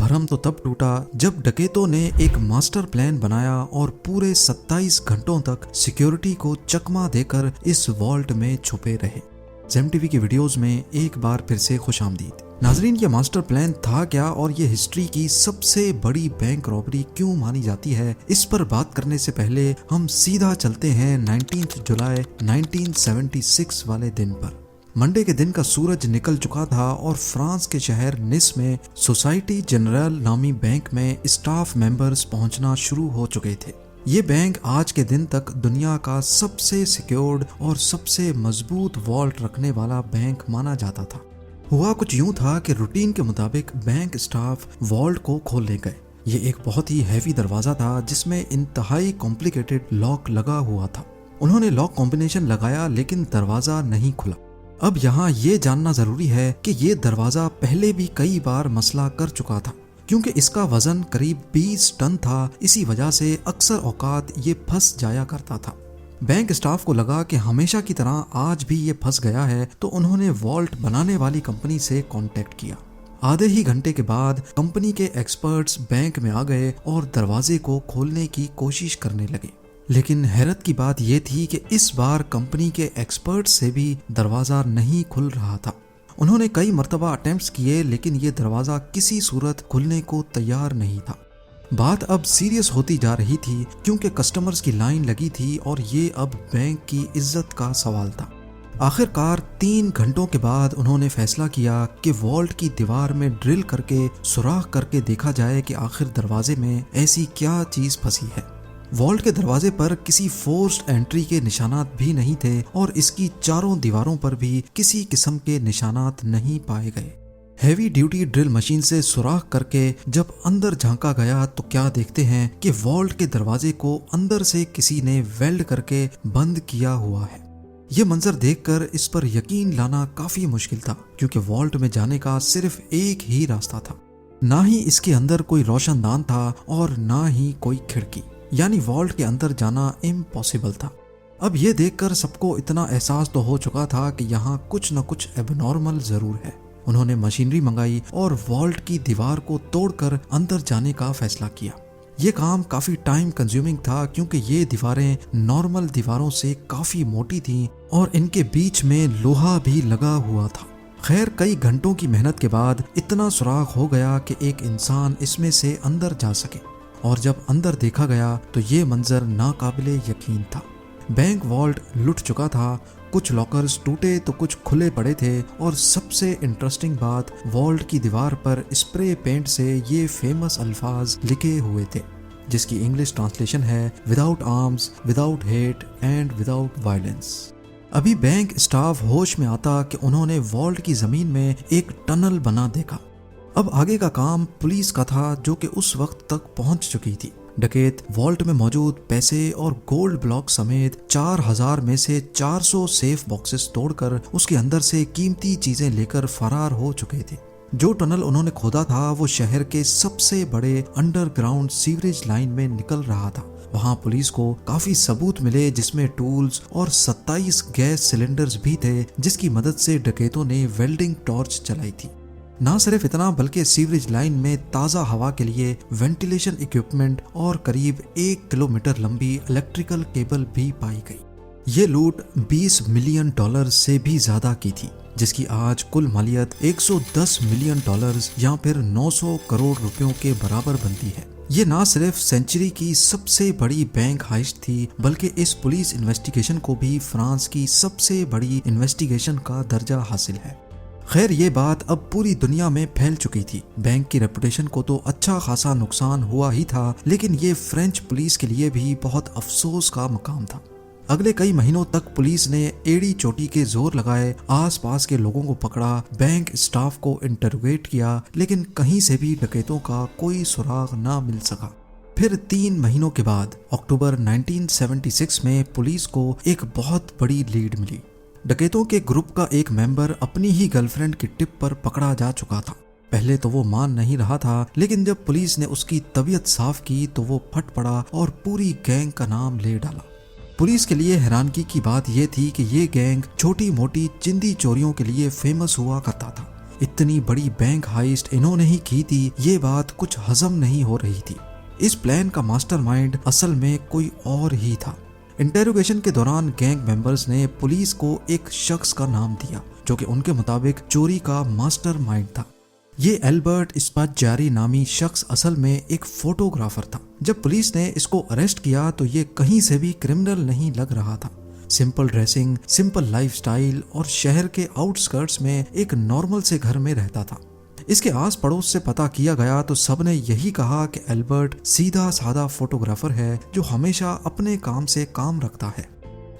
भरम तो तब टूटा जब डकैतों ने एक मास्टर प्लान बनाया और पूरे 27 घंटों तक सिक्योरिटी को चकमा देकर इस वॉल्ट में छुपे रहे। जेम टीवी की वीडियोस में एक बार फिर से खुशामदीद। नाजरीन, ये मास्टर प्लान था क्या और ये हिस्ट्री की सबसे बड़ी बैंक रॉबरी क्यों मानी जाती है, इस पर बात करने से पहले हम सीधा चलते हैं 19 जुलाई 1976 वाले दिन पर। मंडे के दिन का सूरज निकल चुका था और फ्रांस के शहर निस में सोसाइटी जनरल नामी बैंक में स्टाफ मेंबर्स पहुंचना शुरू हो चुके थे। ये बैंक आज के दिन तक दुनिया का सबसे सिक्योर्ड और सबसे मजबूत वॉल्ट रखने वाला बैंक माना जाता था। हुआ कुछ यूं था कि रूटीन के मुताबिक बैंक स्टाफ वॉल्ट को खोल ले गए। ये एक बहुत ही हैवी दरवाजा था जिसमें इंतहाई कॉम्प्लिकेटेड लॉक लगा हुआ था। उन्होंने लॉक कॉम्बिनेशन लगाया लेकिन दरवाजा नहीं खुला। अब यहाँ ये जानना जरूरी है कि ये दरवाजा पहले भी कई बार मसला कर चुका था, क्योंकि इसका वजन करीब 20 टन था। इसी वजह से अक्सर औकात ये फंस जाया करता था। बैंक स्टाफ को लगा कि हमेशा की तरह आज भी ये फंस गया है, तो उन्होंने वॉल्ट बनाने वाली कंपनी से कांटेक्ट किया। आधे ही घंटे के बाद कंपनी के एक्सपर्ट्स बैंक में आ गए और दरवाजे को खोलने की कोशिश करने लगे। लेकिन हैरत की बात यह थी कि इस बार कंपनी के एक्सपर्ट से भी दरवाजा नहीं खुल रहा था। उन्होंने कई मर्तबा अटेम्प्ट्स किए लेकिन ये दरवाजा किसी सूरत खुलने को तैयार नहीं था। बात अब सीरियस होती जा रही थी क्योंकि कस्टमर्स की लाइन लगी थी और ये अब बैंक की इज्जत का सवाल था। आखिरकार 3 घंटों के बाद उन्होंने फैसला किया कि वॉल्ट की दीवार में ड्रिल करके सुराख करके देखा जाए कि आखिर दरवाजे में ऐसी क्या चीज फंसी है। वॉल्ट के दरवाजे पर किसी फोर्स्ड एंट्री के निशानात भी नहीं थे और इसकी चारों दीवारों पर भी किसी किस्म के निशानात नहीं पाए गए। हैवी ड्यूटी ड्रिल मशीन से सुराख करके जब अंदर झांका गया तो क्या देखते हैं कि वॉल्ट के दरवाजे को अंदर से किसी ने वेल्ड करके बंद किया हुआ है। ये मंजर देखकर इस पर यकीन लाना काफी मुश्किल था, क्योंकि वॉल्ट में जाने का सिर्फ एक ही रास्ता था। ना ही इसके अंदर कोई रोशनदान था और ना ही कोई खिड़की, यानी वॉल्ट के अंदर जाना इम्पॉसिबल था। अब ये देखकर सबको इतना एहसास तो हो चुका था कि यहाँ कुछ न कुछ एबनॉर्मल जरूर है। उन्होंने मशीनरी मंगाई और वॉल्ट की दीवार को तोड़कर अंदर जाने का फैसला किया। ये काम काफी टाइम कंज्यूमिंग था क्योंकि ये दीवारें नॉर्मल दीवारों से काफी मोटी थीं और इनके बीच में लोहा भी लगा हुआ था। खैर, कई घंटों की मेहनत के बाद इतना सुराख हो गया कि एक इंसान इसमें से अंदर जा सके, और जब अंदर देखा गया तो ये मंजर नाकाबिले यकीन था। बैंक वॉल्ट लुट चुका था, कुछ लॉकर्स टूटे तो कुछ खुले पड़े थे, और सबसे इंटरेस्टिंग बात, वॉल्ट की दीवार पर स्प्रे पेंट से ये फेमस अल्फाज लिखे हुए थे जिसकी इंग्लिश ट्रांसलेशन है without arms, without hate and without violence. अभी बैंक स्टाफ होश में आता कि उन्होंने वॉल्ट की जमीन में एक टनल बना देखा। अब आगे का काम पुलिस का था जो कि उस वक्त तक पहुंच चुकी थी। डकैत वॉल्ट में मौजूद पैसे और गोल्ड ब्लॉक समेत 4000 में से 400 सेफ बॉक्सेस तोड़कर उसके अंदर से कीमती चीजें लेकर फरार हो चुके थे। जो टनल उन्होंने खोदा था वो शहर के सबसे बड़े अंडरग्राउंड सीवरेज लाइन में निकल रहा था। वहां पुलिस को काफी सबूत मिले जिसमें टूल्स और 27 गैस सिलेंडर्स भी थे जिसकी मदद से डकैतों ने वेल्डिंग टॉर्च चलाई थी। ना सिर्फ इतना बल्कि सीवरेज लाइन में ताज़ा हवा के लिए वेंटिलेशन इक्विपमेंट और करीब 1 किलोमीटर लंबी इलेक्ट्रिकल केबल भी पाई गई। ये लूट $20 मिलियन से भी ज्यादा की थी, जिसकी आज कुल मालियत $110 मिलियन या फिर 900 करोड़ रुपयों के बराबर बनती है। ये ना सिर्फ सेंचुरी की सबसे बड़ी बैंक हाइस्ट थी बल्कि इस पुलिस इन्वेस्टिगेशन को भी फ्रांस की सबसे बड़ी इन्वेस्टिगेशन का दर्जा हासिल है। खैर, ये बात अब पूरी दुनिया में फैल चुकी थी। बैंक की रेपुटेशन को तो अच्छा खासा नुकसान हुआ ही था, लेकिन ये फ्रेंच पुलिस के लिए भी बहुत अफसोस का मकाम था। अगले कई महीनों तक पुलिस ने एड़ी चोटी के जोर लगाए, आसपास के लोगों को पकड़ा, बैंक स्टाफ को इंटरोगेट किया, लेकिन कहीं से भी डकैतों का कोई सुराग ना मिल सका। फिर 3 महीनों के बाद अक्टूबर 1976 में पुलिस को एक बहुत बड़ी लीड मिली। डकैतों के ग्रुप का एक मेंबर अपनी ही गर्लफ्रेंड की टिप पर पकड़ा जा चुका था। पहले तो वो मान नहीं रहा था, लेकिन जब पुलिस ने उसकी तबीयत साफ की तो वो फट पड़ा और पूरी गैंग का नाम ले डाला। पुलिस के लिए हैरानगी की बात यह थी कि ये गैंग छोटी मोटी चिंदी चोरियों के लिए फेमस हुआ करता था। इतनी बड़ी बैंक हाइस्ट इन्होंने ही की थी, ये बात कुछ हजम नहीं हो रही थी। इस प्लान का मास्टरमाइंड असल में कोई और ही था। इंटेरोगेशन के दौरान गैंग मेंबर्स ने पुलिस को एक शख्स का नाम दिया जो कि उनके मुताबिक चोरी का मास्टरमाइंड था। ये एल्बर्ट स्पाज़्ज़ियारी नामी शख्स असल में एक फोटोग्राफर था। जब पुलिस ने इसको अरेस्ट किया तो ये कहीं से भी क्रिमिनल नहीं लग रहा था। सिंपल ड्रेसिंग, सिंपल लाइफस्टाइल और शहर के आउटस्कर्ट्स में एक नॉर्मल से घर में रहता था। इसके आस पड़ोस से पता किया गया तो सबने यही कहा कि एल्बर्ट सीधा साधा फोटोग्राफर है जो हमेशा अपने काम से काम रखता है।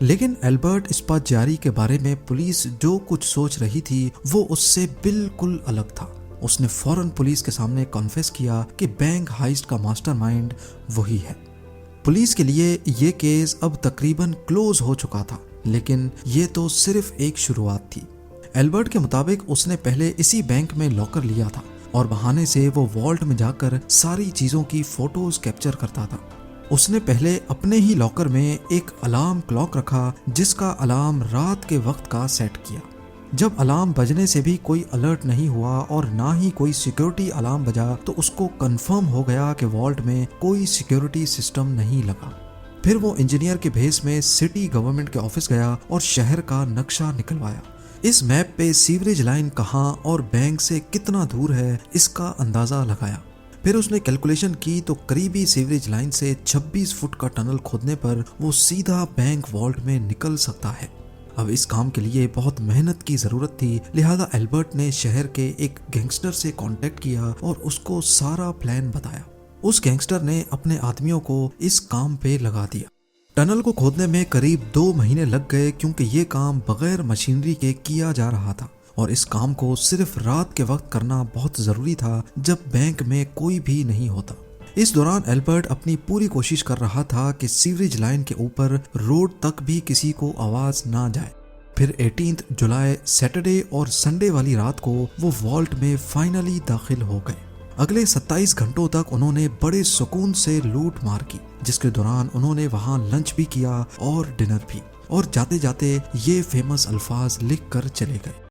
लेकिन एल्बर्ट स्पाज़्ज़ियारी के बारे में पुलिस जो कुछ सोच रही थी वो उससे बिल्कुल अलग था। उसने फौरन पुलिस के सामने कॉन्फेस किया कि बैंक हाइस्ट का मास्टरमाइंड वही है। पुलिस के लिए ये केस अब तकरीबन क्लोज हो चुका था, लेकिन ये तो सिर्फ एक शुरुआत थी। एल्बर्ट के मुताबिक उसने पहले इसी बैंक में लॉकर लिया था और बहाने से वो वॉल्ट में जाकर सारी चीजों की फोटोज कैप्चर करता था। उसने पहले अपने ही लॉकर में एक अलार्म क्लॉक रखा जिसका अलार्म रात के वक्त का सेट किया। जब अलार्म बजने से भी कोई अलर्ट नहीं हुआ और ना ही कोई सिक्योरिटी अलार्म बजा तो उसको कंफर्म हो गया कि वॉल्ट में कोई सिक्योरिटी सिस्टम नहीं लगा। फिर वो इंजीनियर के भेस में सिटी गवर्नमेंट के ऑफिस गया और शहर का नक्शा निकलवाया। इस मैप पे सीवरेज लाइन कहाँ और बैंक से कितना दूर है इसका अंदाजा लगाया। फिर उसने कैलकुलेशन की तो करीबी सीवरेज लाइन से 26 फुट का टनल खोदने पर वो सीधा बैंक वॉल्ट में निकल सकता है। अब इस काम के लिए बहुत मेहनत की जरूरत थी, लिहाजा एल्बर्ट ने शहर के एक गैंगस्टर से कांटेक्ट किया और उसको सारा प्लान बताया। उस गैंगस्टर ने अपने आदमियों को इस काम पे लगा दिया। टनल को खोदने में करीब 2 महीने लग गए क्योंकि ये काम बगैर मशीनरी के किया जा रहा था और इस काम को सिर्फ रात के वक्त करना बहुत जरूरी था जब बैंक में कोई भी नहीं होता। इस दौरान एल्बर्ट अपनी पूरी कोशिश कर रहा था कि सीवरेज लाइन के ऊपर रोड तक भी किसी को आवाज ना जाए। फिर 18 जुलाई सैटरडे और संडे वाली रात को वो वॉल्ट में फाइनली दाखिल हो गए। अगले 27 घंटों तक उन्होंने बड़े सुकून से लूट मार की, जिसके दौरान उन्होंने वहां लंच भी किया और डिनर भी, और जाते जाते ये फेमस अल्फाज लिख कर चले गए।